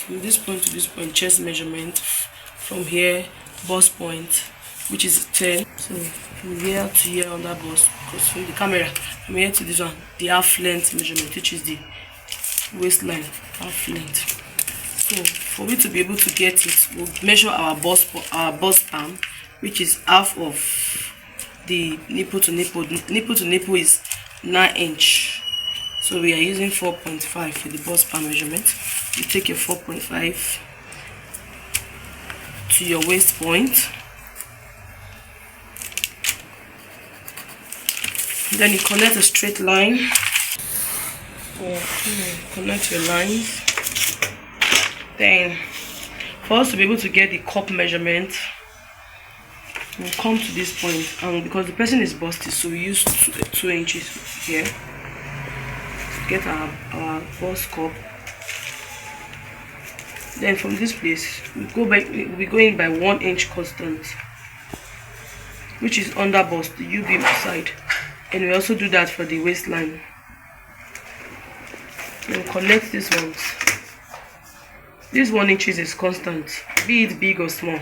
from this point to this point, chest measurement. From here, bust point, which is 10. So from here to here on that bust, because from the camera, from here to this one, the half length measurement, which is the waistline, half length. So for me to be able to get it, we'll measure our bust arm, which is half of the nipple to nipple. Nipple to nipple is 9 inch. So we are using 4.5 for the bust arm measurement. You take your 4.5 to your waist point. Then you connect a straight line. Connect your lines. Then for us to be able to get the cup measurement, we'll come to this point, and because the person is busted, so we use 2 inches here to get our bust cup. Then from this place, we'll be going by 1 inch constant, which is under bust, the U-beam side, and we also do that for the waistline. Then connect these ones. This 1 inch is constant, be it big or small.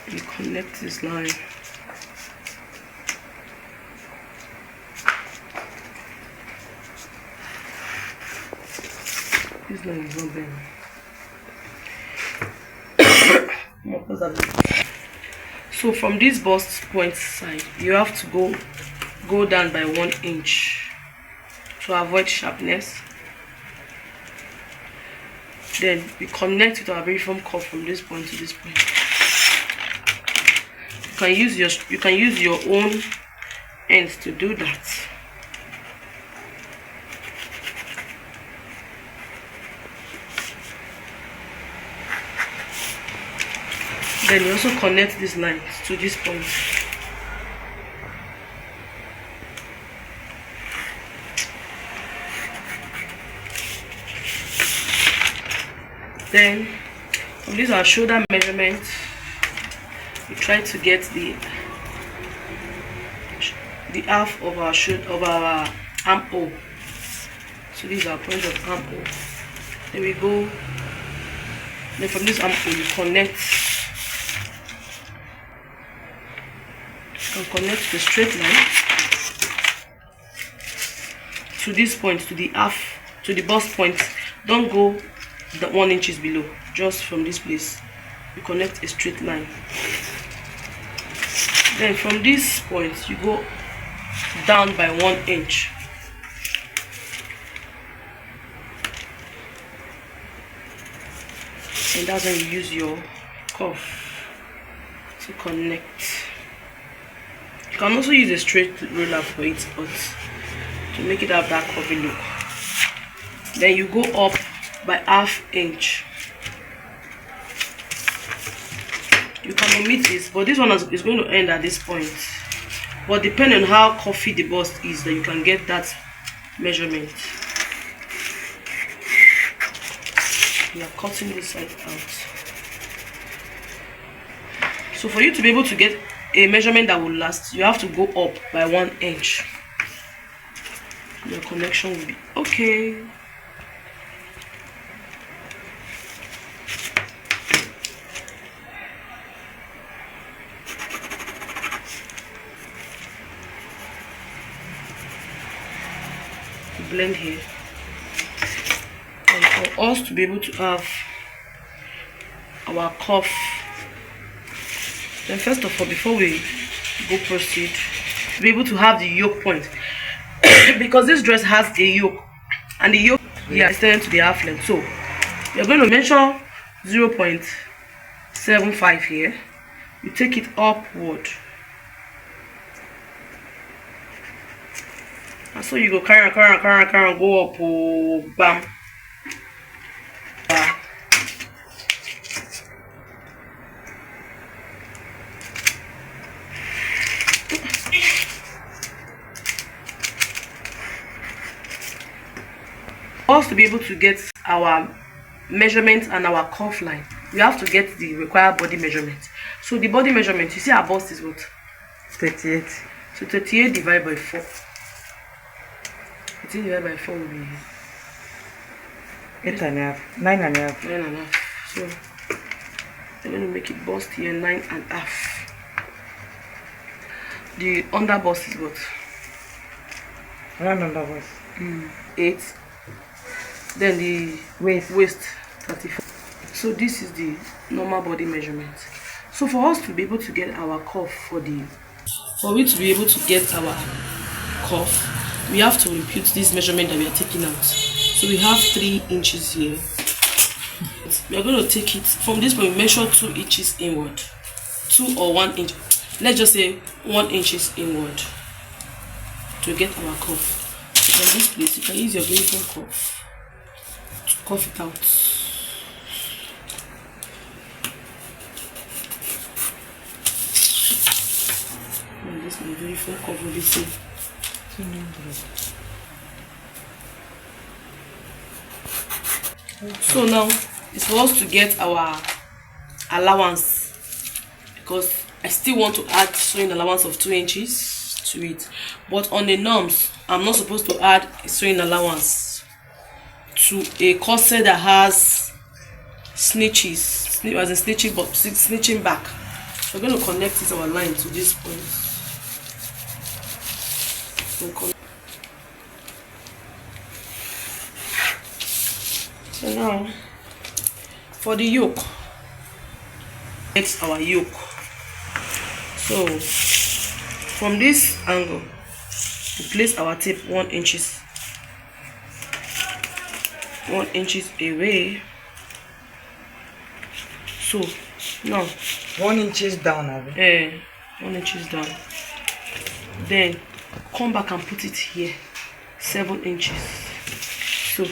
You connect this line. This line is not bent. So from this bust point side, you have to go down by 1 inch to avoid sharpness. Then we connect with our veriform cup from this point to this point. You can use your own ends to do that. Then you also connect these lines to this point. Then from this our shoulder measurement, we try to get the half of our armhole. So these are points of armhole. Then we go. Then from this armhole you connect. You can connect the straight line to this point, to the bust point. Don't go the 1 inches below. Just from this place, you connect a straight line. Then from this point, you go down by 1 inch. And that's when you use your cuff to connect. You can also use a straight roller for it, but to make it have that curvy look. Then you go up by ½ inch. You can omit this, but this one is going to end at this point. But depending on how curvy the bust is, that you can get that measurement. You are cutting this side out. So for you to be able to get a measurement that will last, you have to go up by 1 inch. Your connection will be okay. Blend here. And for us to be able to have our cuff, then first of all, before we go proceed, to be able to have the yoke point, because this dress has a yoke, and the yoke is extended to the half length. So you're going to measure 0.75 here. You take it upward, and so you go carry on, go up, oh, bam. For us to be able to get our measurement and our cuff line, we have to get the required body measurement. So the body measurement, you see our bust is what? 38. So 38 divided by 4. 38 divided by 4 will be 8.5, 9.5. 9.5. So I'm going to make it bust here 9.5. The under bust is what? Round under bust. 8. Then the waist 34. So this is the normal body measurement. So for us to be able to get our cuff for we to be able to get our cuff, we have to impute this measurement that we are taking out. So we have 3 inches here. We are going to take it from this point. We measure 2 inches inward, 2 or 1 inch. Let's just say 1 inches inward to get our cuff. So from this place, you can use your uniform cuff to cuff it out. And this my uniform cuff will be safe. So now it's for us to get our allowance, because I still want to add sewing allowance of 2 inches to it, but on the norms I'm not supposed to add a sewing allowance to a corset that has snitches, as in snitching, but snitching back. So we're going to connect this our line to this point. So now for the yoke, it's our yoke. So from this angle, we place our tape 1 inches away. So now 1 inches down, 1 inches down. Then come back and put it here, 7 inches. So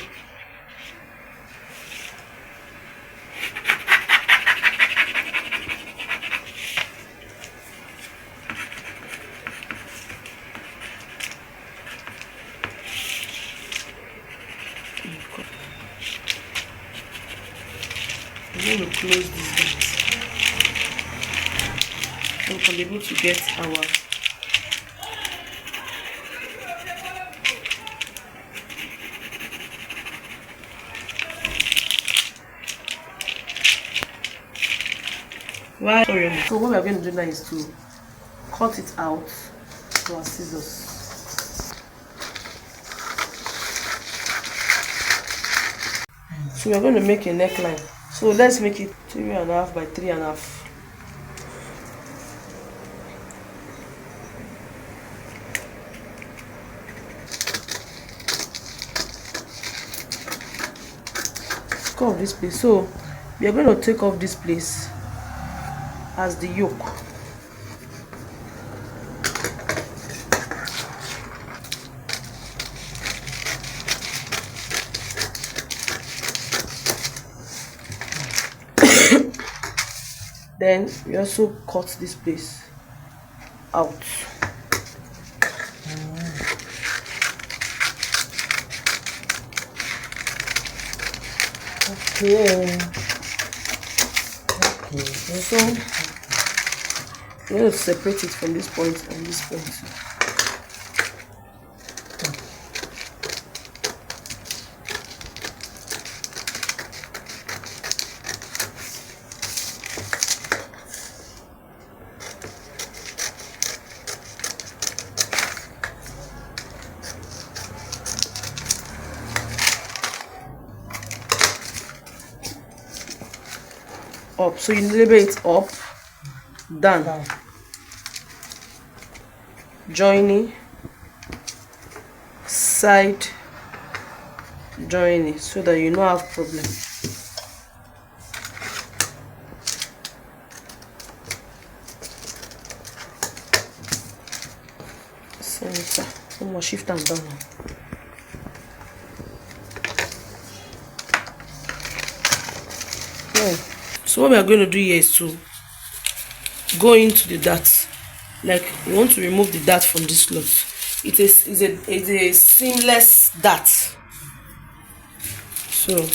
I'm going to close this gap so we can be able to get our So what we are going to do now is to cut it out with our scissors. So we are going to make a neckline. So let's make it 3.5 by 3.5. Cut off this place. So we are going to take off this place as the yoke. Then we also cut this place out. Okay. So we're going to separate it from this point and this point. Up, so you label it up, down, joining, side, joining, so that you don't have problem. Center, one more shift and down. Yeah. So what we are going to do here is to go into the dart. Like we want to remove the dart from this cloth. It's a seamless dart. So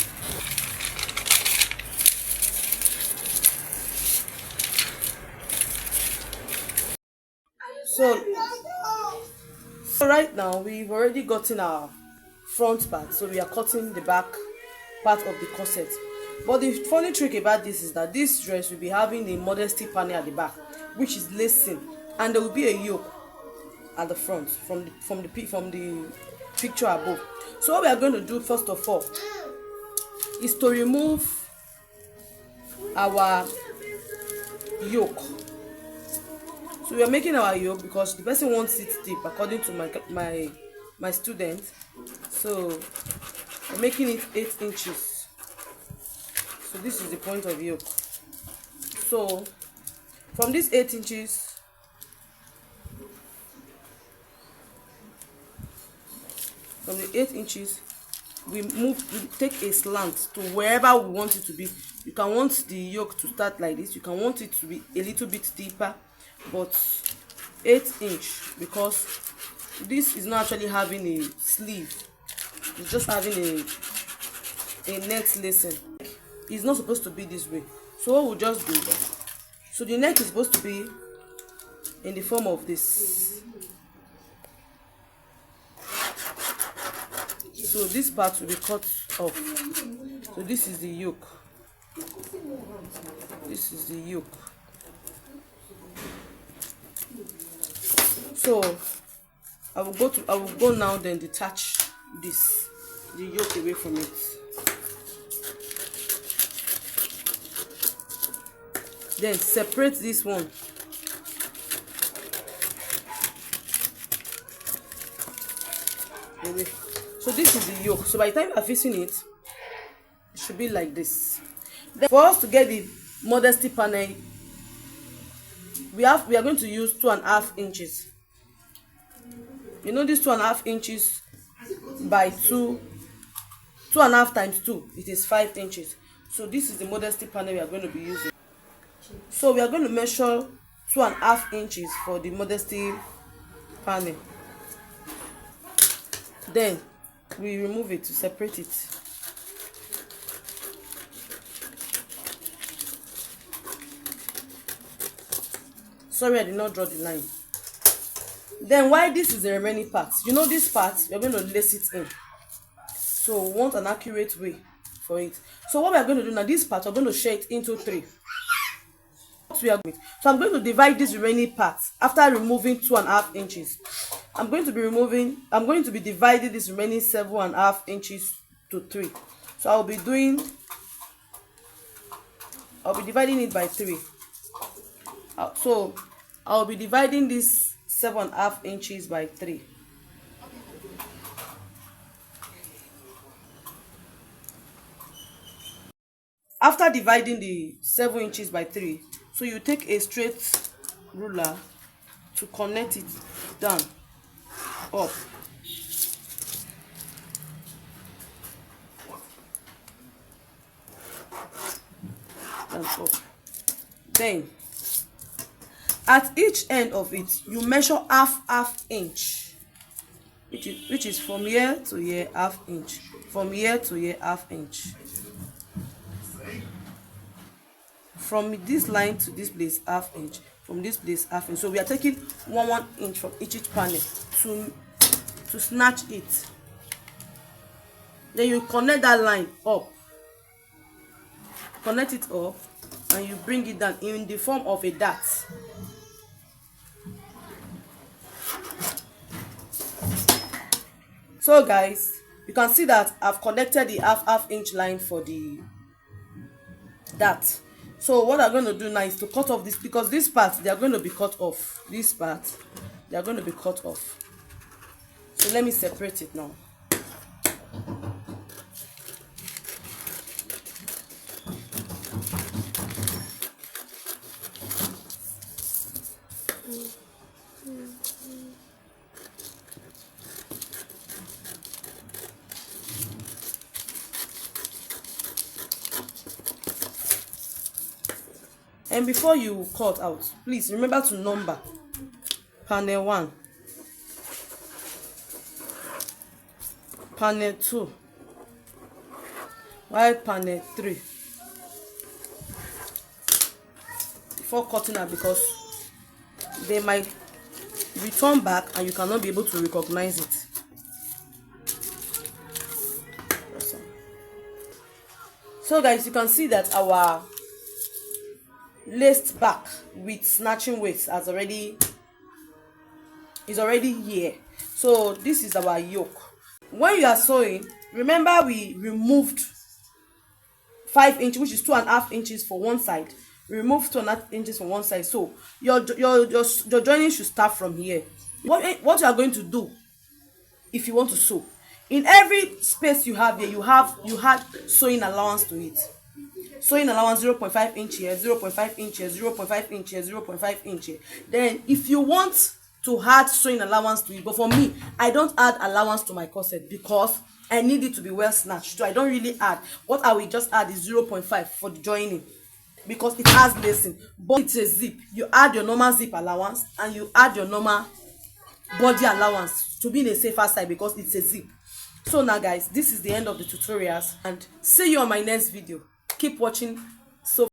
right now we've already gotten our front part, so we are cutting the back part of the corset. But the funny trick about this is that this dress will be having a modesty panel at the back, which is lacing, and there will be a yoke at the front from the picture above. So what we are going to do first of all is to remove our yoke. So we are making our yoke because the person wants it deep according to my student. So we're making it 8 inches. So this is the point of yoke. So from these 8 inches, we take a slant to wherever we want it to be. You can want the yoke to start like this, you can want it to be a little bit deeper, but 8 inch, because this is not actually having a sleeve, it's just having a net lacing. It's not supposed to be this way. So what we'll just do, so the neck is supposed to be in the form of this. So this part will be cut off. So this is the yoke. This is the yoke. So I will go now, then detach the yoke away from it. Then separate this one. Away. So this is the yoke. So by the time I'm fixing it, it should be like this. Then for us to get the modesty panel, we are going to use 2.5 inches. You know this 2.5 inches by 2.5 times 2, it is 5 inches. So this is the modesty panel we are going to be using. So we are going to measure 2.5 inches for the modesty panel. Then we remove it to separate it. Sorry, I did not draw the line. Then while this is the remaining part, you know this part, we are going to lace it in. So we want an accurate way for it. So what we are going to do now, this part, we're going to share it into 3. So I'm going to divide this remaining part after removing 2.5 inches. I'm going to be dividing this remaining 7.5 inches to 3. So I'll be dividing it by 3. So I'll be dividing this 7.5 inches by 3. After dividing the 7 inches by 3, so you take a straight ruler to connect it down, up. And up. Then at each end of it, you measure half inch, which is from here to here, half inch. From here to here, half inch. From this line to this place, half inch. From this place, half inch. So we are taking 1 inch from each panel to snatch it. Then you connect that line up. Connect it up, and you bring it down in the form of a dart. So guys, you can see that I've connected the half inch line for the dart. So what I'm going to do now is to cut off this, because this part, they are going to be cut off. This part, they are going to be cut off. So let me separate it now. And before you cut out, please remember to number panel 1, panel 2, while panel 3, before cutting out, because they might return back and you cannot be able to recognize it. So guys, you can see that our laced back with snatching waist is already here. So this is our yoke. When you are sewing, remember we removed 5 inches, which is 2.5 inches for one side. Remove 2.5 inches from one side. So your joining should start from here. What you are going to do if you want to sew, in every space you have here, you had sewing allowance to it. Sewing allowance 0.5 inch here, 0.5 inch here, 0.5 inch here, 0.5 inch here. Then if you want to add sewing allowance to it, but for me, I don't add allowance to my corset because I need it to be well snatched. So I don't really add. What I will just add is 0.5 for the joining because it has lacing, but it's a zip. You add your normal zip allowance and you add your normal body allowance to be in a safer side because it's a zip. So now guys, this is the end of the tutorials and see you on my next video. Keep watching. So